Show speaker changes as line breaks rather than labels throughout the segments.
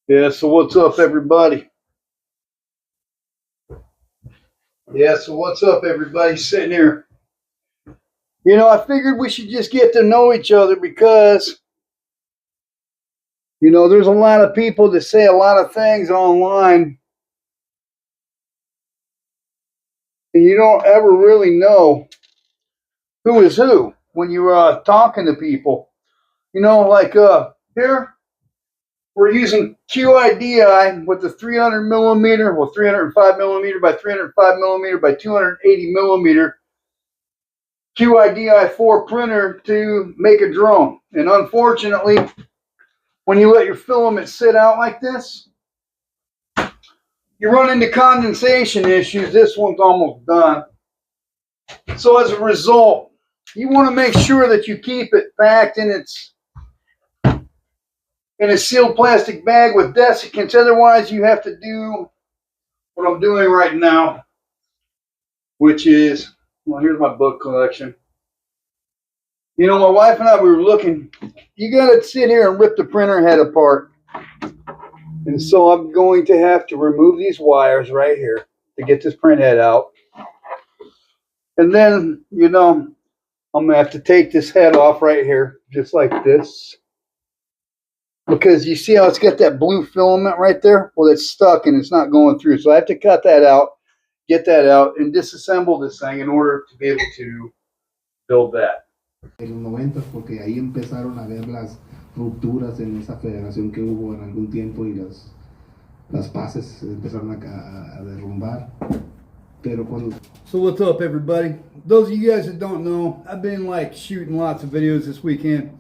Yeah, so what's up, everybody? Sitting here. I figured we should just get to know each other because, there's a lot of people that say a lot of things online, and you don't ever really know who is who when you're talking to people. Here, we're using QIDI with the 300 millimeter, 305 millimeter by 305 millimeter by 280 millimeter QIDI4 printer to make a drone. And unfortunately, when you let your filament sit out like this, you run into condensation issues. This one's almost done. So as a result, you want to make sure that you keep it packed in a sealed plastic bag with desiccants. Otherwise, you have to do what I'm doing right now, which is, well, here's my book collection. My wife and I, we were looking. You got to sit here and rip the printer head apart. And so I'm going to have to remove these wires right here to get this print head out. And then, I'm going to have to take this head off right here, just like this. Because you see how it's got that blue filament right there? Well, it's stuck and it's not going through. So I have to cut that out, get that out, and disassemble this thing in order to be able to build that.
En los 90, porque ahí empezaron a ver las rupturas en esa federación que hubo en algún tiempo y las paces empezaron a derrumbar. Pero cuando...
So what's up, everybody? Those of you guys that don't know, I've been shooting lots of videos this weekend.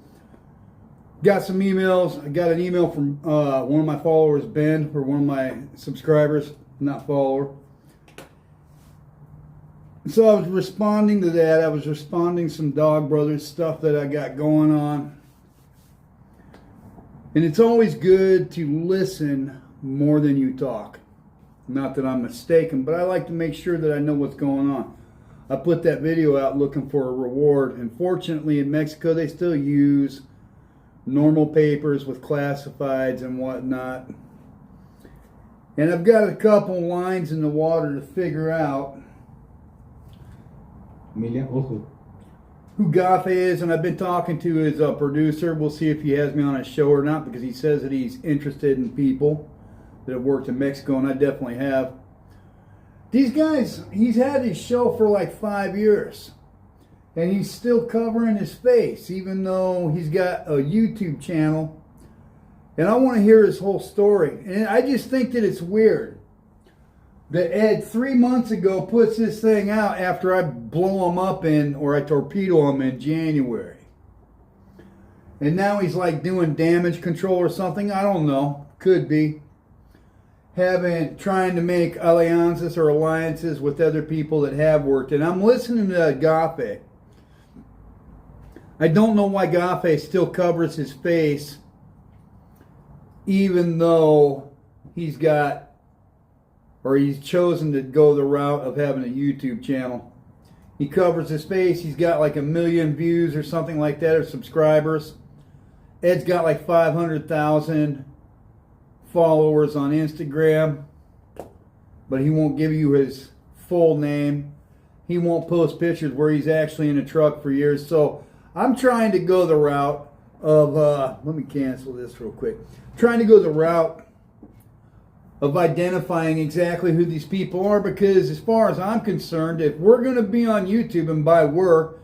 Got some emails. I got an email from one of my followers, Ben, or one of my subscribers, not follower. So I was responding to that. I was responding some Dog Brothers stuff that I got going on. And it's always good to listen more than you talk. Not that I'm mistaken, but I like to make sure that I know what's going on. I put that video out looking for a reward. And fortunately in Mexico, they still use normal papers with classifieds and whatnot. And I've got a couple lines in the water to figure out who Goth is, and I've been talking to his producer. We'll see if he has me on his show or not, because he says that he's interested in people that have worked in Mexico, and I definitely have. These guys, he's had his show for like 5 years, and he's still covering his face, even though he's got a YouTube channel, and I want to hear his whole story. And I just think that it's weird that Ed 3 months ago puts this thing out after I blow him up or I torpedo him in January. And now he's doing damage control or something. I don't know. Could be. Trying to make alliances with other people that have worked. And I'm listening to Agape. I don't know why Agape still covers his face, even though he's chosen to go the route of having a YouTube channel. He covers his face. He's got 1 million views or something like that, or subscribers. Ed's got 500,000 followers on Instagram, but he won't give you his full name. He won't post pictures where he's actually in a truck for years. So I'm trying to go the route of, let me cancel this real quick. Trying to go the route of identifying exactly who these people are, because as far as I'm concerned, if we're going to be on YouTube, and by work,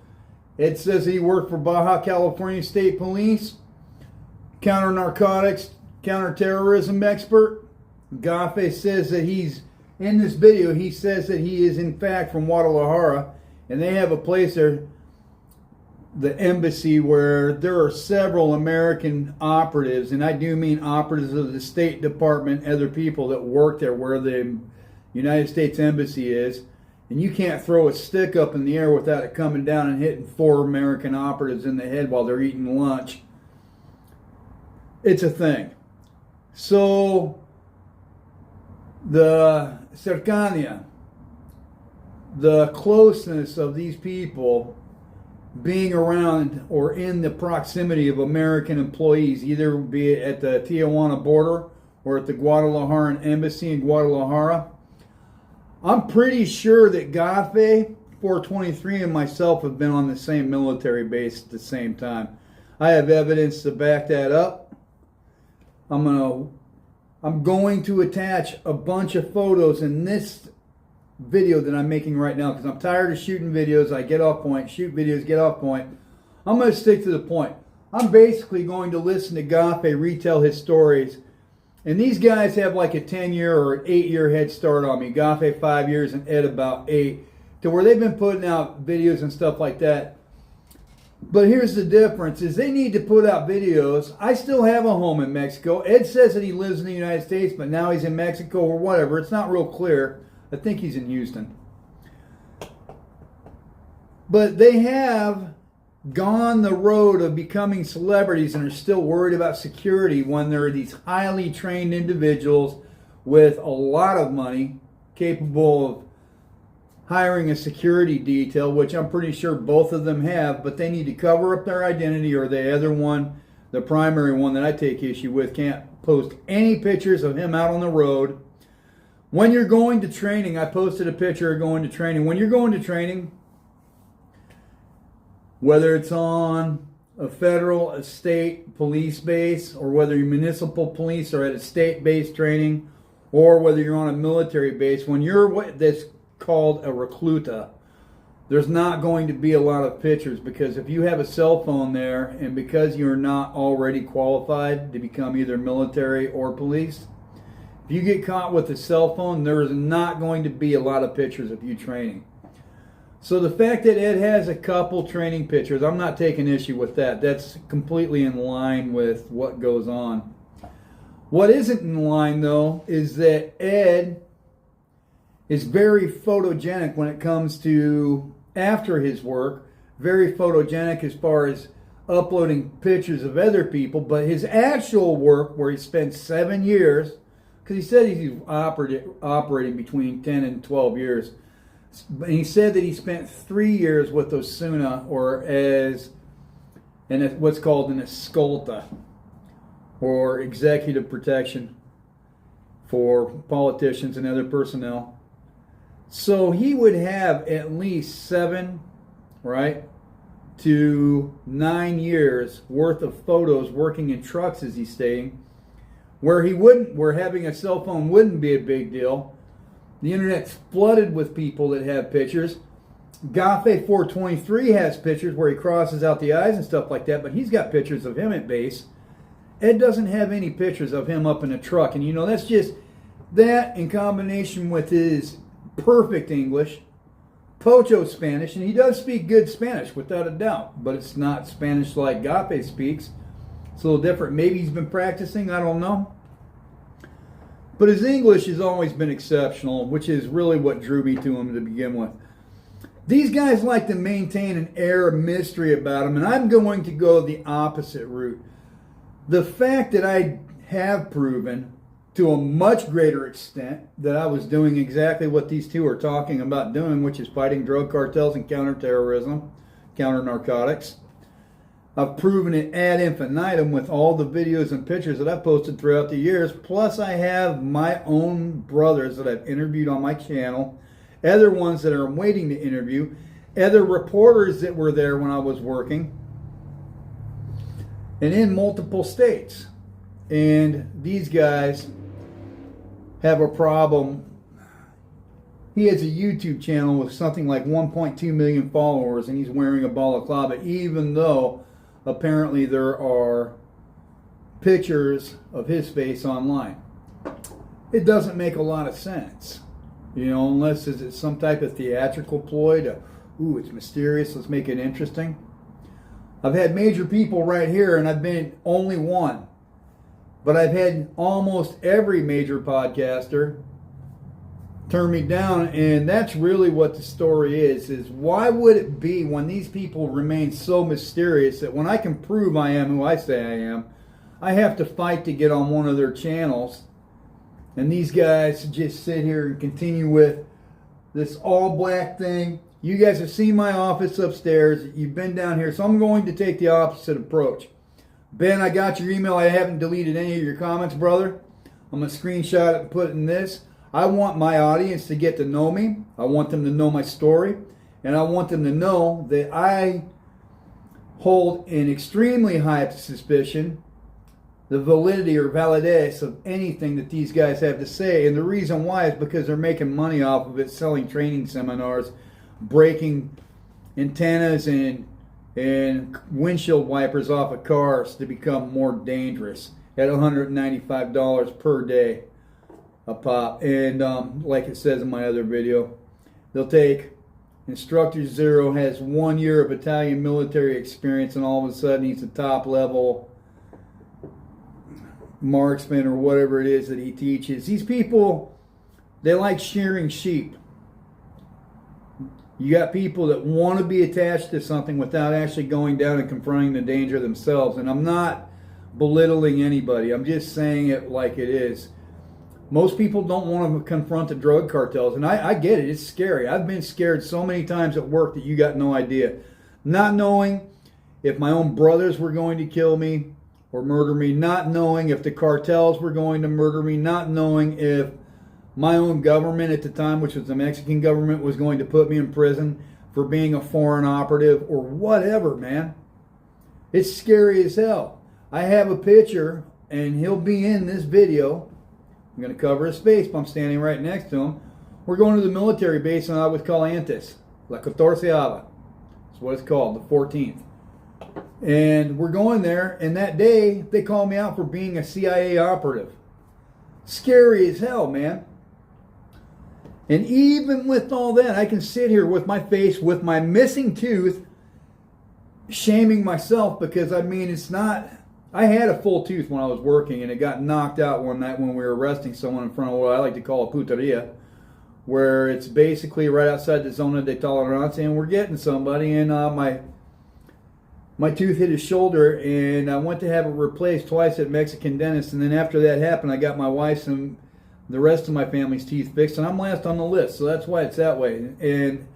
it says he worked for Baja California State Police, counter-narcotics, counter-terrorism expert. Gafe says that he's, in this video, he says that he is in fact from Guadalajara, and they have a place there, the embassy, where there are several American operatives, and I do mean operatives of the State Department, other people that work there, where the United States Embassy is, and you can't throw a stick up in the air without it coming down and hitting 4 American operatives in the head while they're eating lunch. It's a thing. So the cercanía, the closeness of these people being around or in the proximity of American employees, either be it at the Tijuana border or at the Guadalajaran embassy in Guadalajara. I'm pretty sure that Gafe 423 and myself have been on the same military base at the same time. I have evidence to back that up. I'm going to attach a bunch of photos in this video that I'm making right now because I'm tired of shooting videos. I get off point, shoot videos, get off point. I'm going to stick to the point. I'm basically going to listen to Gafe retell his stories. And these guys have like a 10-year or an 8-year head start on me. Gafe 5 years and Ed about 8. To where they've been putting out videos and stuff like that. But here's the difference, is they need to put out videos. I still have a home in Mexico. Ed says that he lives in the United States, but now he's in Mexico or whatever. It's not real clear. I think he's in Houston. But they have gone the road of becoming celebrities and are still worried about security when there are these highly trained individuals with a lot of money capable of hiring a security detail, which I'm pretty sure both of them have, but they need to cover up their identity, or the other one, the primary one that I take issue with, can't post any pictures of him out on the road. When you're going to training, I posted a picture of going to training. When you're going to training, whether it's on a federal, a state police base, or whether you're municipal police or at a state-based training, or whether you're on a military base, when you're this called a recluta, there's not going to be a lot of pictures, because if you have a cell phone there and because you're not already qualified to become either military or police, if you get caught with a cell phone, there is not going to be a lot of pictures of you training. So the fact that Ed has a couple training pictures, I'm not taking issue with that. That's completely in line with what goes on. What isn't in line, though, is that Ed is very photogenic when it comes to, after his work, very photogenic as far as uploading pictures of other people, but his actual work, where he spent 7 years, because he said he's operating between 10 and 12 years, and he said that he spent 3 years with Osuna, or as what's called an escolta, or executive protection for politicians and other personnel. So he would have at least 7, right, to 9 years worth of photos working in trucks, as he's stating, where having a cell phone wouldn't be a big deal. The internet's flooded with people that have pictures. Gafe 423 has pictures where he crosses out the eyes and stuff like that, but he's got pictures of him at base. Ed doesn't have any pictures of him up in a truck, and that's just that in combination with his perfect English, Pocho Spanish, and he does speak good Spanish without a doubt, but it's not Spanish like Gafe speaks. It's a little different. Maybe he's been practicing, I don't know. But his English has always been exceptional, which is really what drew me to him to begin with. These guys like to maintain an air of mystery about him, and I'm going to go the opposite route. The fact that I have proven to a much greater extent that I was doing exactly what these two are talking about doing, which is fighting drug cartels and counter-terrorism, counter-narcotics. I've proven it ad infinitum with all the videos and pictures that I've posted throughout the years. Plus, I have my own brothers that I've interviewed on my channel, other ones that I'm waiting to interview, other reporters that were there when I was working, and in multiple states. And these guys have a problem. He has a YouTube channel with something like 1.2 million followers, and he's wearing a balaclava, even though apparently there are pictures of his face online. It doesn't make a lot of sense, unless it's some type of theatrical ploy to, it's mysterious, let's make it interesting. I've had major people right here, and I've been only one. But I've had almost every major podcaster turn me down, and that's really what the story is why would it be when these people remain so mysterious that when I can prove I am who I say I am, I have to fight to get on one of their channels, and these guys just sit here and continue with this all black thing. You guys have seen my office upstairs. You've been down here, so I'm going to take the opposite approach. Ben, I got your email. I haven't deleted any of your comments, brother. I'm going to screenshot it and put it in this. I want my audience to get to know me. I want them to know my story. And I want them to know that I hold in extremely high suspicion the validity or validity of anything that these guys have to say. And the reason why is because they're making money off of it, selling training seminars, breaking antennas and windshield wipers off of cars to become more dangerous at $195 per day a pop. And like it says in my other video, they'll take Instructor Zero has 1 year of battalion military experience, and all of a sudden he's a top level marksman or whatever it is that he teaches. These people, they like shearing sheep. You got people that want to be attached to something without actually going down and confronting the danger themselves. And I'm not belittling anybody. I'm just saying it like it is. Most people don't want to confront the drug cartels. And I get it. It's scary. I've been scared so many times at work that you got no idea. Not knowing if my own brothers were going to kill me or murder me. Not knowing if the cartels were going to murder me. Not knowing if my own government at the time, which was the Mexican government, was going to put me in prison for being a foreign operative or whatever, man. It's scary as hell. I have a picture, and he'll be in this video. I'm going to cover his face, but I'm standing right next to him. We're going to the military base in Aguascalientes, La Catorceava. That's what it's called, the 14th. And we're going there, and that day, they called me out for being a CIA operative. Scary as hell, man. And even with all that, I can sit here with my face, with my missing tooth, shaming myself because, I mean, it's not... I had a full tooth when I was working, and it got knocked out one night when we were arresting someone in front of what I like to call a puteria, where it's basically right outside the zona de tolerancia, and we're getting somebody, and my tooth hit his shoulder, and I went to have it replaced twice at Mexican dentist, and then after that happened, I got my wife's and the rest of my family's teeth fixed, and I'm last on the list, so that's why it's that way. And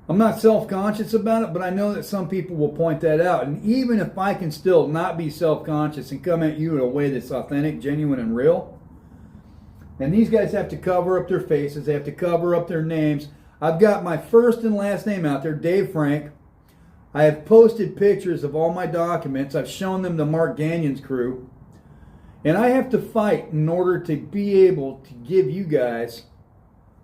I'm not self-conscious about it, but I know that some people will point that out. And even if I can still not be self-conscious and come at you in a way that's authentic, genuine, and real, and these guys have to cover up their faces, they have to cover up their names. I've got my first and last name out there, Dave Frank. I have posted pictures of all my documents. I've shown them to Mark Gagnon's crew. And I have to fight in order to be able to give you guys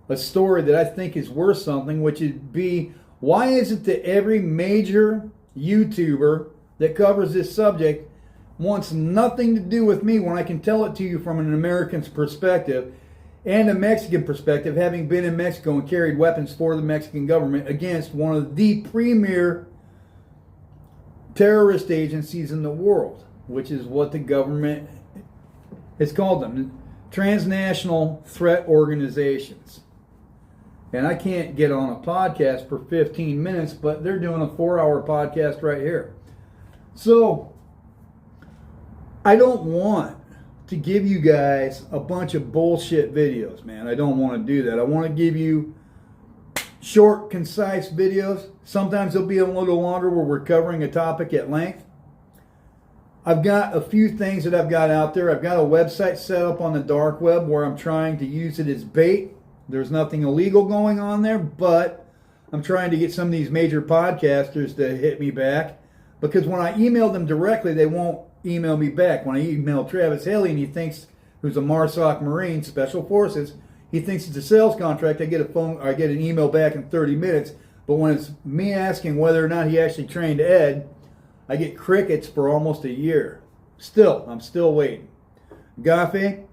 a story that I think is worth something, which would be, why is it that every major YouTuber that covers this subject wants nothing to do with me when I can tell it to you from an American's perspective and a Mexican perspective, having been in Mexico and carried weapons for the Mexican government against one of the premier terrorist agencies in the world, which is what the government has called them, transnational threat organizations. And I can't get on a podcast for 15 minutes, but they're doing a 4-hour podcast right here. So, I don't want to give you guys a bunch of bullshit videos, man. I don't want to do that. I want to give you short, concise videos. Sometimes they'll be a little longer where we're covering a topic at length. I've got a few things that I've got out there. I've got a website set up on the dark web where I'm trying to use it as bait. There's nothing illegal going on there, but I'm trying to get some of these major podcasters to hit me back, because when I email them directly, they won't email me back. When I email Travis Haley, and he thinks, who's a MARSOC Marine, Special Forces, he thinks it's a sales contract. I get an email back in 30 minutes, but when it's me asking whether or not he actually trained Ed, I get crickets for almost a year. I'm still waiting. Gafe,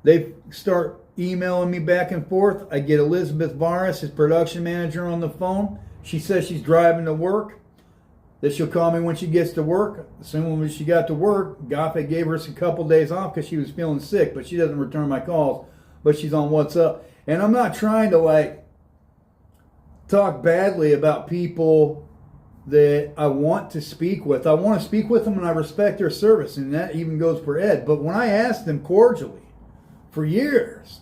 they start emailing me back and forth. I get Elizabeth Vargas, his production manager, on the phone. She says she's driving to work, that she'll call me when she gets to work. As soon as she got to work, Gafe gave her a couple days off because she was feeling sick, but she doesn't return my calls, but she's on WhatsApp. And I'm not trying to talk badly about people that I want to speak with. I want to speak with them, and I respect their service, and that even goes for Ed. But when I ask them cordially for years,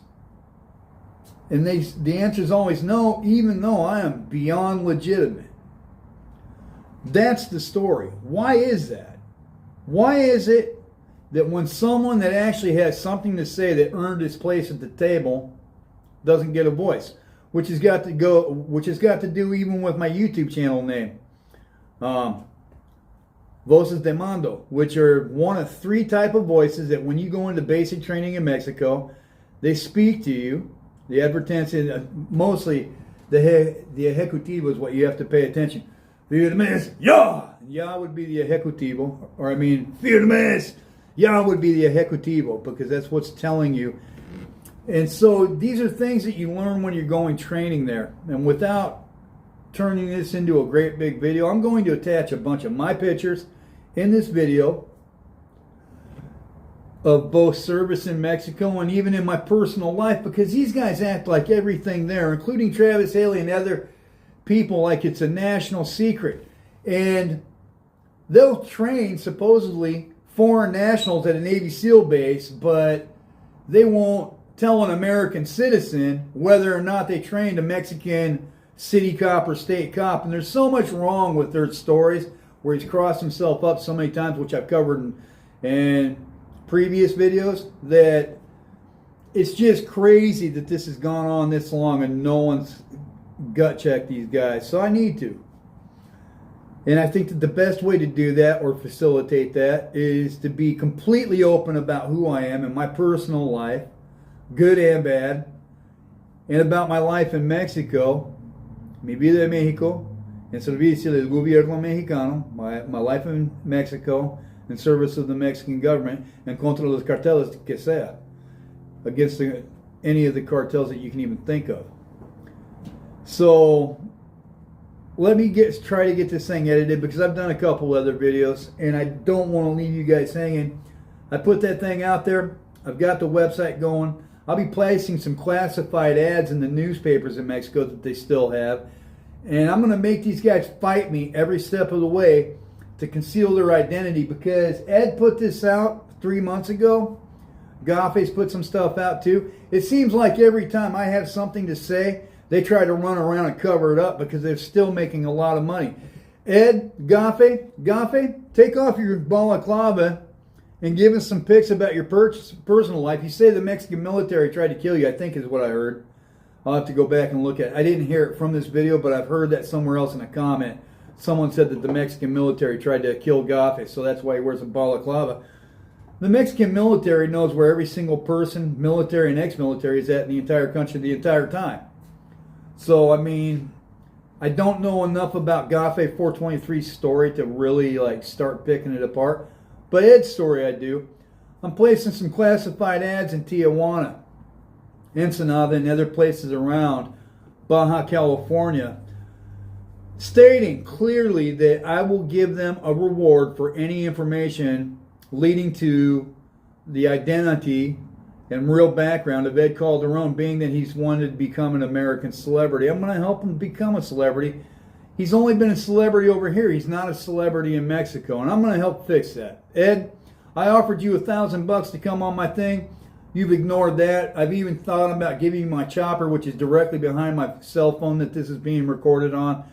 and the answer is always no, even though I am beyond legitimate. That's the story. Why is that? Why is it
that when someone that actually has something to say that earned its place at the table doesn't get a voice, which has got to do even with my YouTube channel name, Voces de Mando, which are one of 3 type of voices that when you go into basic training in Mexico, they speak to you. The advertencia, mostly the ejecutivo is what you have to pay attention. Firmes, ya! Ya would be the ejecutivo, or I mean, firmes, ya would be the ejecutivo, because that's what's telling you. And so these are things that you learn when you're going training there. And without turning this into a great big video, I'm going to attach a bunch of my pictures in this video of both service in Mexico and even in my personal life, because these guys act like everything there, including Travis Haley and other people, like it's a national secret. And they'll train supposedly foreign nationals at a Navy SEAL base, but they won't tell an American citizen whether or not they trained a Mexican city cop or state cop. And there's so much wrong with their stories, where he's crossed himself up so many times, which I've covered in previous videos, that it's just crazy that this has gone on this long and no one's gut checked these guys. So I need to. And I think that the best way to do that, or facilitate that, is to be completely open about who I am in my personal life, good and bad, and about my life in Mexico, mi vida en Mexico, en servicio del gobierno mexicano, my life in Mexico, in service of the Mexican government, and contra los carteles que sea, against any of the cartels that you can even think of. So let me try to get this thing edited, because I've done a couple other videos and I don't want to leave you guys hanging. I put that thing out there. I've got the website going. I'll be placing some classified ads in the newspapers in Mexico that they still have. And I'm going to make these guys fight me every step of the way to conceal their identity, because Ed put this out 3 months ago. Goth's put some stuff out too. It seems like every time I have something to say, they try to run around and cover it up, because they're still making a lot of money. Ed, Goth, take off your balaclava and give us some pics about your personal life. You say the Mexican military tried to kill you, I think is what I heard. I'll have to go back and look at it. I didn't hear it from this video, but I've heard that somewhere else in a comment. Someone said that the Mexican military tried to kill Goth, so that's why he wears a balaclava. The Mexican military knows where every single person, military and ex-military, is at in the entire country the entire time. So, I mean, I don't know enough about Gafe 423's story to really start picking it apart. But Ed's story I do. I'm placing some classified ads in Tijuana, Ensenada, and other places around Baja California, stating clearly that I will give them a reward for any information leading to the identity and real background of Ed Calderón, being that he's wanted to become an American celebrity. I'm going to help him become a celebrity. He's only been a celebrity over here. He's not a celebrity in Mexico, and I'm going to help fix that. Ed, I offered you $1,000 to come on my thing. You've ignored that. I've even thought about giving you my chopper, which is directly behind my cell phone that this is being recorded on.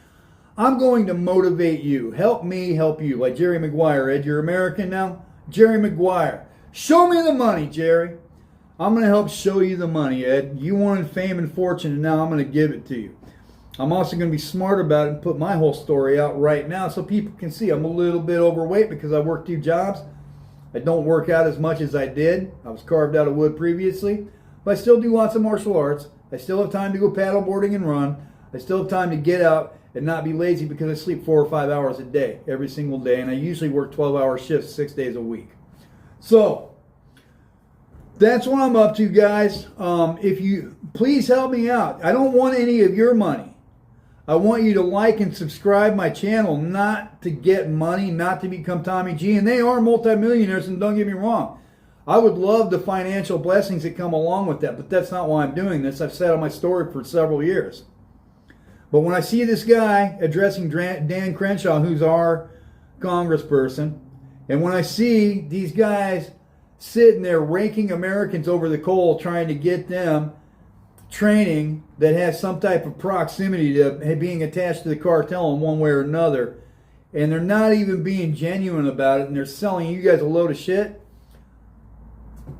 I'm going to motivate you. Help me help you. Like Jerry Maguire. Ed, you're American now? Jerry Maguire. Show me the money, Jerry. I'm going to help show you the money, Ed. You wanted fame and fortune, and now I'm going to give it to you. I'm also going to be smart about it and put my whole story out right now so people can see I'm a little bit overweight because I work 2 jobs. I don't work out as much as I did. I was carved out of wood previously, but I still do lots of martial arts. I still have time to go paddleboarding and run. I still have time to get out and not be lazy because I sleep 4 or 5 hours a day, every single day, and I usually work 12-hour shifts 6 days a week. So that's what I'm up to, guys. If you please help me out. I don't want any of your money. I want you to like and subscribe my channel, not to get money, not to become Tommy G. And they are multimillionaires, and don't get me wrong. I would love the financial blessings that come along with that, but that's not why I'm doing this. I've said on my story for several years. But when I see this guy addressing Dan Crenshaw, who's our congressperson, and when I see these guys sitting there raking Americans over the coal trying to get them training that has some type of proximity to being attached to the cartel in one way or another, and they're not even being genuine about it, and they're selling you guys a load of shit,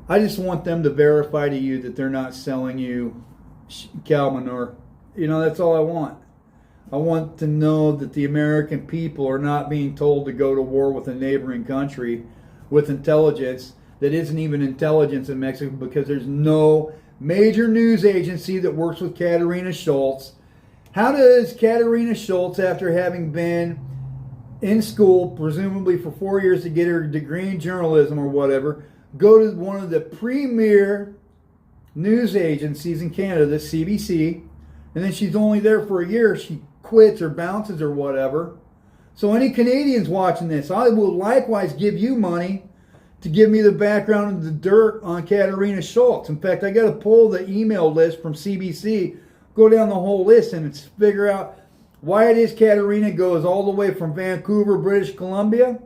I just want them to verify to you that they're not selling you cow manure. You know, that's all I want. I want to know that the American people are not being told to go to war with a neighboring country with intelligence that isn't even intelligence in Mexico, because there's no major news agency that works with Katarina Schultz. How does Katarina Schultz, after having been in school, presumably for 4 years to get her degree in journalism or whatever, go to one of the premier news agencies in Canada, the CBC, and then she's only there for a year, she quits or bounces or whatever. So any Canadians watching this, I will likewise give you money to give me the background and the dirt on Katarina Schultz. In fact, I got to pull the email list from CBC, go down the whole list, and figure out why it is Katarina goes all the way from Vancouver, British Columbia,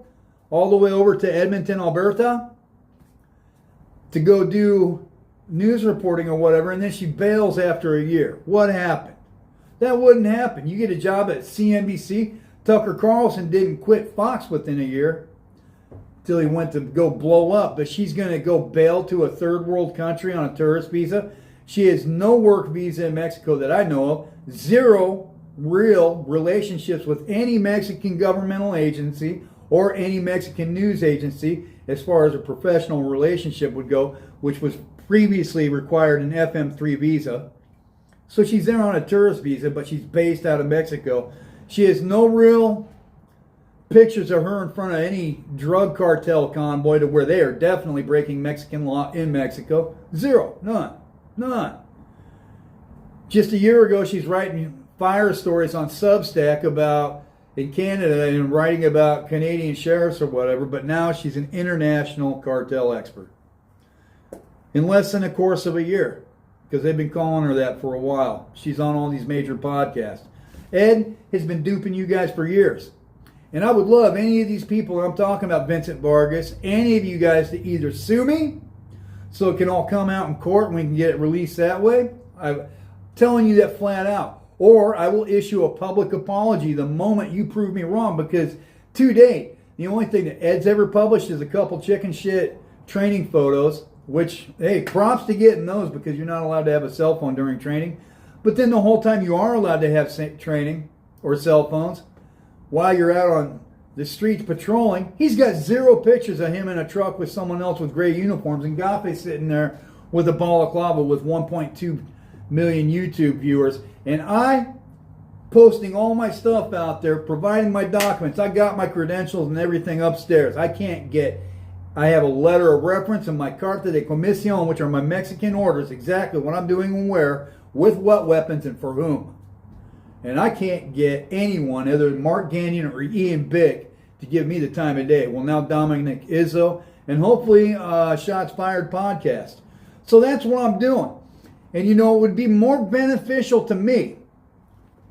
all the way over to Edmonton, Alberta, to go do news reporting or whatever, and then she bails after a year. What happened? That wouldn't happen. You get a job at CNBC. Tucker Carlson didn't quit Fox within a year till he went to go blow up. But she's going to go bail to a third world country on a tourist visa. She has no work visa in Mexico that I know of. Zero real relationships with any Mexican governmental agency or any Mexican news agency as far as a professional relationship would go, which was previously required an FM3 visa. So she's there on a tourist visa, but she's based out of Mexico. She has no real pictures of her in front of any drug cartel convoy to where they are definitely breaking Mexican law in Mexico. Zero. None. Just a year ago, she's writing fire stories on Substack about in Canada and writing about Canadian sheriffs or whatever, but now she's an international cartel expert. In less than a course of a year. Because they've been calling her that for a while. She's on all these major podcasts. Ed has been duping you guys for years. And I would love any of these people, I'm talking about Vincent Vargas, any of you guys to either sue me so it can all come out in court and we can get it released that way. I'm telling you that flat out. Or I will issue a public apology the moment you prove me wrong, because to date, the only thing that Ed's ever published is a couple chicken shit training photos. Which, hey, props to getting those, because you're not allowed to have a cell phone during training. But then the whole time you are allowed to have training or cell phones while you're out on the streets patrolling, he's got zero pictures of him in a truck with someone else with gray uniforms, and Goth's sitting there with a balaclava with 1.2 million YouTube viewers. And I posting all my stuff out there, providing my documents. I got my credentials and everything upstairs. I have a letter of reference in my carta de comisión, which are my Mexican orders, exactly what I'm doing and where, with what weapons and for whom. And I can't get anyone other than Mark Gagnon or Ian Bick to give me the time of day. Well, now Dominic Izzo, and hopefully Shots Fired podcast. So that's what I'm doing. And you know, it would be more beneficial to me.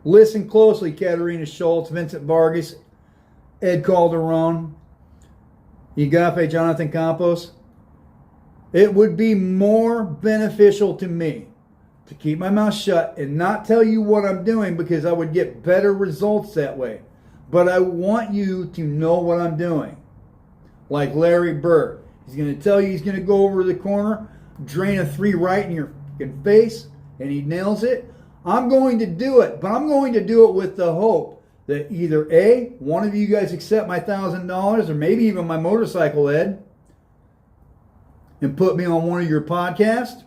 Listen closely, Katarina Schultz, Vincent Vargas, Ed Calderón, Igafe Jonathan Campos. It would be more beneficial to me to keep my mouth shut and not tell you what I'm doing, because I would get better results that way. But I want you to know what I'm doing. Like Larry Bird. He's going to tell you he's going to go over the corner, drain a 3 right in your fucking face, and he nails it. I'm going to do it, but I'm going to do it with the hope that either A, one of you guys accept my $1,000 or maybe even my motorcycle, Ed, and put me on one of your podcasts,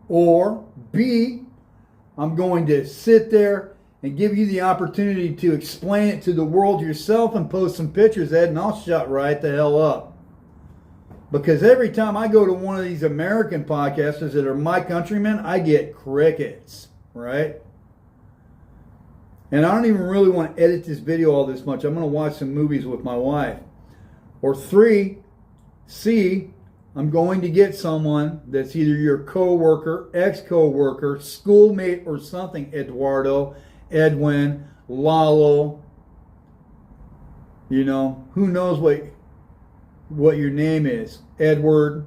or B, I'm going to sit there and give you the opportunity to explain it to the world yourself and post some pictures, Ed, and I'll shut right the hell up. Because every time I go to one of these American podcasters that are my countrymen, I get crickets, right? And I don't even really want to edit this video all this much. I'm going to watch some movies with my wife. Or 3, C, I'm going to get someone that's either your co-worker, ex-co-worker, schoolmate, or something, Eduardo, Edwin, Lalo. You know, who knows what your name is. Edward.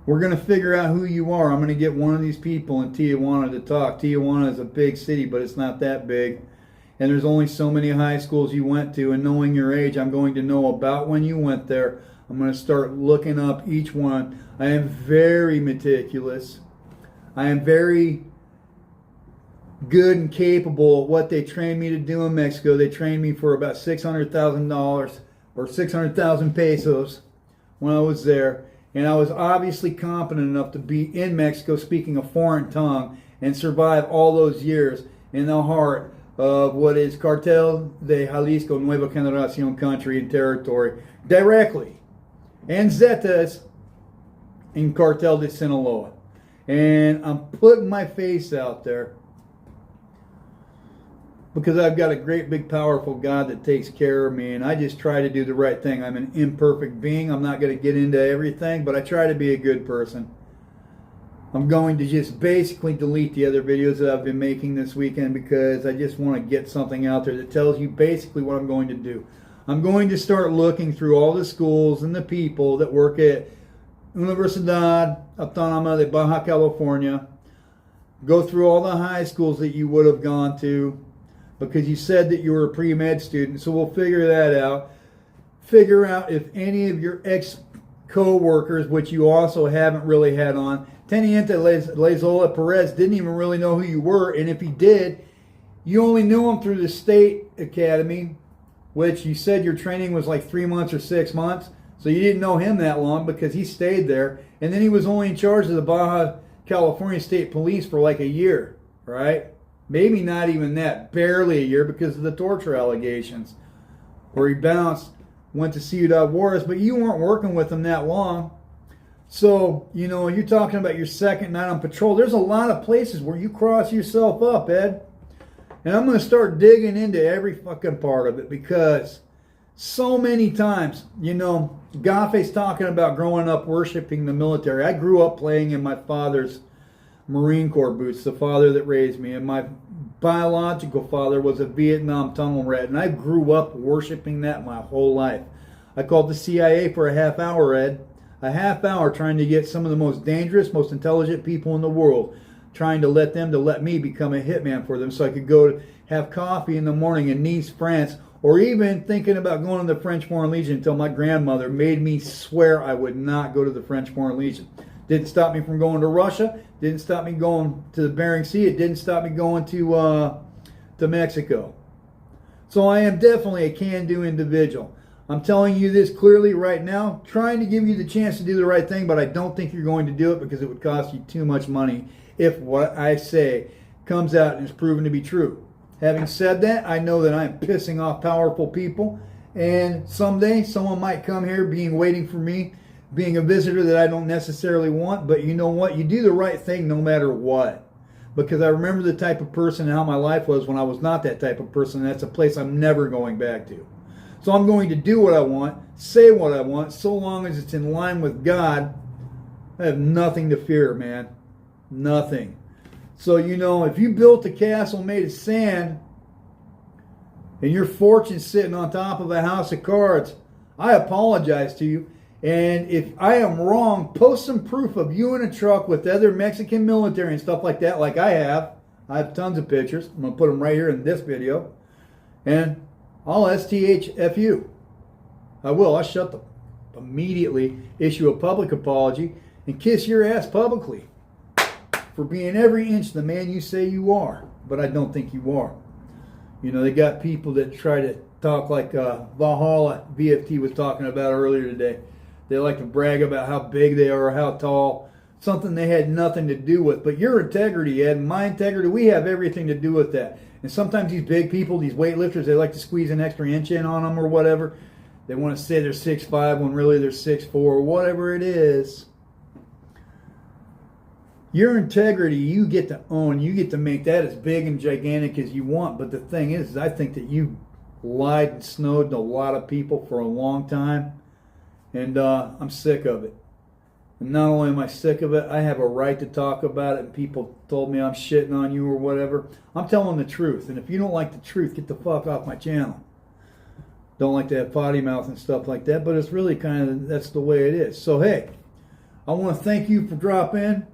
We're going to figure out who you are. I'm going to get one of these people in Tijuana to talk. Tijuana is a big city, but it's not that big. And there's only so many high schools you went to. And knowing your age, I'm going to know about when you went there, I'm going to start looking up each one. I am very meticulous. I am very good and capable of what they trained me to do in Mexico. They trained me for about $600,000 or 600,000 pesos when I was there. And I was obviously competent enough to be in Mexico speaking a foreign tongue and survive all those years in the heart of what is Cartel de Jalisco, Nueva Generación country and territory directly. And Zetas in Cartel de Sinaloa. And I'm putting my face out there because I've got a great, big, powerful God that takes care of me, and I just try to do the right thing. I'm an imperfect being. I'm not going to get into everything, but I try to be a good person. I'm going to just basically delete the other videos that I've been making this weekend because I just want to get something out there that tells you basically what I'm going to do. I'm going to start looking through all the schools and the people that work at Universidad Autónoma de Baja California. Go through all the high schools that you would have gone to, because you said that you were a pre-med student, so we'll figure that out. Figure out if any of your ex-co-workers, which you also haven't really had on, Teniente Lezola Perez didn't even really know who you were, and if he did, you only knew him through the state academy, which you said your training was like 3 months or 6 months, so you didn't know him that long because he stayed there, and then he was only in charge of the Baja California State Police for like a year, right? Maybe not even that, barely a year because of the torture allegations, where he bounced, went to Ciudad Juarez, but you weren't working with him that long. So, you know, you're talking about your second night on patrol. There's a lot of places where you cross yourself up, Ed. And I'm going to start digging into every fucking part of it because so many times, you know, Gaffe's talking about growing up worshiping the military. I grew up playing in my father's Marine Corps boots, the father that raised me, and my biological father was a Vietnam tunnel rat, and I grew up worshiping that my whole life. I called the CIA for a half hour, Ed. A half hour trying to get some of the most dangerous, most intelligent people in the world, trying to let me become a hitman for them so I could go have coffee in the morning in Nice, France, or even thinking about going to the French Foreign Legion until my grandmother made me swear I would not go to the French Foreign Legion. Didn't stop me from going to Russia. Didn't stop me going to the Bering Sea. It didn't stop me going to Mexico. So I am definitely a can-do individual. I'm telling you this clearly right now, trying to give you the chance to do the right thing, but I don't think you're going to do it because it would cost you too much money if what I say comes out and is proven to be true. Having said that, I know that I'm pissing off powerful people, and someday someone might come here waiting for me, being a visitor that I don't necessarily want, but you know what? You do the right thing no matter what. Because I remember the type of person and how my life was when I was not that type of person, and that's a place I'm never going back to. So I'm going to do what I want, say what I want, so long as it's in line with God. I have nothing to fear, man. Nothing. So, you know, if you built a castle made of sand and your fortune's sitting on top of a house of cards, I apologize to you. And if I am wrong, post some proof of you in a truck with other Mexican military and stuff like that, like I have. I have tons of pictures. I'm going to put them right here in this video. And I'll STHF you. I will. I'll shut them. Immediately issue a public apology and kiss your ass publicly for being every inch the man you say you are. But I don't think you are. You know, they got people that try to talk like Valhalla VFT was talking about earlier today. They like to brag about how big they are or how tall. Something they had nothing to do with. But your integrity, Ed, and my integrity, we have everything to do with that. And sometimes these big people, these weightlifters, they like to squeeze an extra inch in on them or whatever. They want to say they're 6'5" when really they're 6'4", or whatever it is. Your integrity, you get to own. You get to make that as big and gigantic as you want. But the thing is I think that you lied and snowed to a lot of people for a long time. And I'm sick of it. And not only am I sick of it, I have a right to talk about it. And people told me I'm shitting on you or whatever. I'm telling the truth. And if you don't like the truth, get the fuck off my channel. Don't like to have potty mouth and stuff like that. But it's really kind of, that's the way it is. So, hey, I want to thank you for dropping in.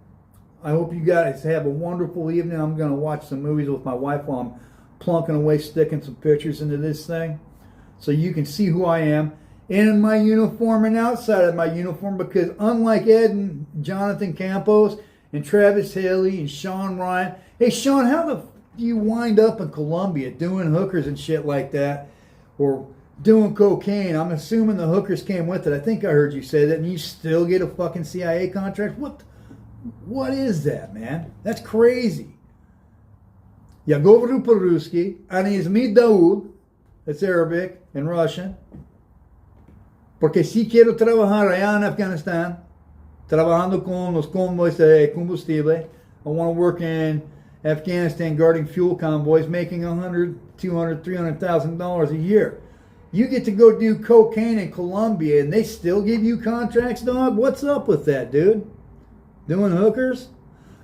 I hope you guys have a wonderful evening. I'm going to watch some movies with my wife while I'm plunking away, sticking some pictures into this thing. So you can see who I am. in my uniform and outside of my uniform, because unlike Ed and Jonathan Campos and Travis Haley and Sean Ryan, hey Sean, how the do you wind up in Colombia doing hookers and shit like that, or doing cocaine? I'm assuming the hookers came with it. I think I heard you say that, and you still get a fucking CIA contract. What is that, man? That's crazy. Я говорю по-русски, они зовут Daoud, that's Arabic and Russian, porque si quiero trabajar allá en Afganistán, trabajando con los convoys de combustible. I want to work in Afghanistan guarding fuel convoys, making $100,000, $200,000, $300,000 a year. You get to go do cocaine in Colombia and they still give you contracts, dog? What's up with that, dude? Doing hookers?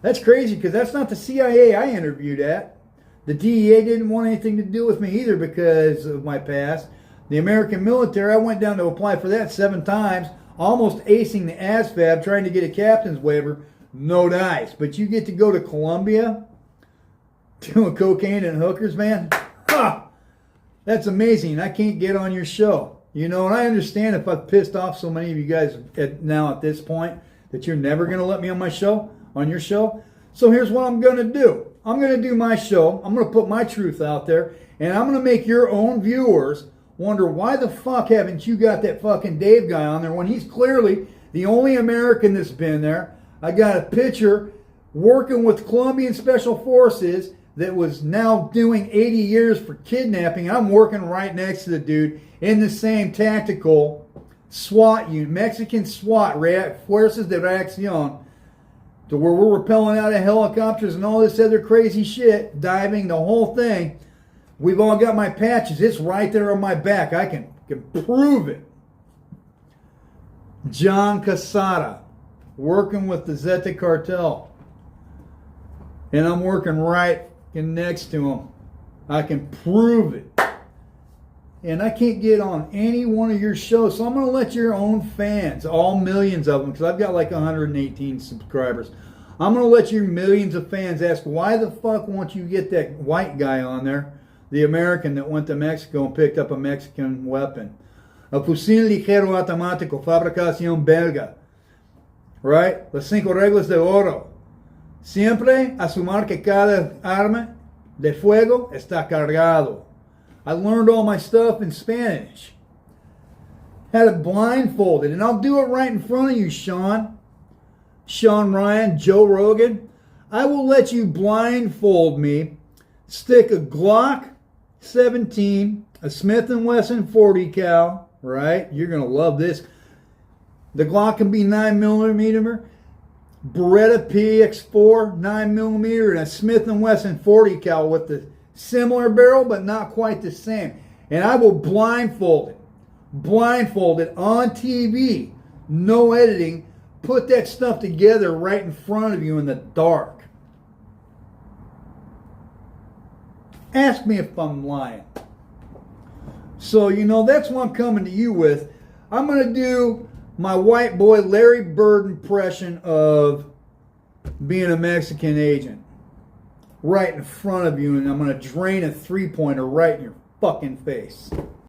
That's crazy, because that's not the CIA I interviewed at. The DEA didn't want anything to do with me either because of my past. The American military, I went down to apply for that 7 times, almost acing the ASVAB, trying to get a captain's waiver. No dice. But you get to go to Colombia doing cocaine and hookers, man? Ha! That's amazing. I can't get on your show. You know, and I understand if I've pissed off so many of you guys now at this point that you're never going to let me on your show. So here's what I'm going to do. I'm going to do my show. I'm going to put my truth out there, and I'm going to make your own viewers wonder, why the fuck haven't you got that fucking Dave guy on there when he's clearly the only American that's been there? I got a picture working with Colombian Special Forces that was now doing 80 years for kidnapping. I'm working right next to the dude in the same tactical SWAT unit, Mexican SWAT, Fuerzas de Reacción, to where we're rappelling out of helicopters and all this other crazy shit, diving, the whole thing. We've all got my patches. It's right there on my back. I can prove it. John Casada, working with the Zeta Cartel. And I'm working right next to him. I can prove it. And I can't get on any one of your shows. So I'm going to let your own fans, all millions of them, because I've got like 118 subscribers. I'm going to let your millions of fans ask, why the fuck won't you get that white guy on there, the American that went to Mexico and picked up a Mexican weapon? A fusil ligero automático, fabricación belga. Right? Las 5 reglas de oro. Siempre asumir que cada arma de fuego está cargado. I learned all my stuff in Spanish. Had it blindfolded. And I'll do it right in front of you, Sean. Sean Ryan, Joe Rogan. I will let you blindfold me, stick a Glock 17, a Smith & Wesson 40 cal, right? You're going to love this. The Glock can be 9mm, Beretta PX4 9mm, and a Smith & Wesson 40 cal with the similar barrel, but not quite the same. And I will blindfold it on TV, no editing, put that stuff together right in front of you in the dark. Ask me if I'm lying. So, you know, that's what I'm coming to you with. I'm going to do my white boy Larry Bird impression of being a Mexican agent right in front of you, and I'm going to drain a 3-pointer right in your fucking face.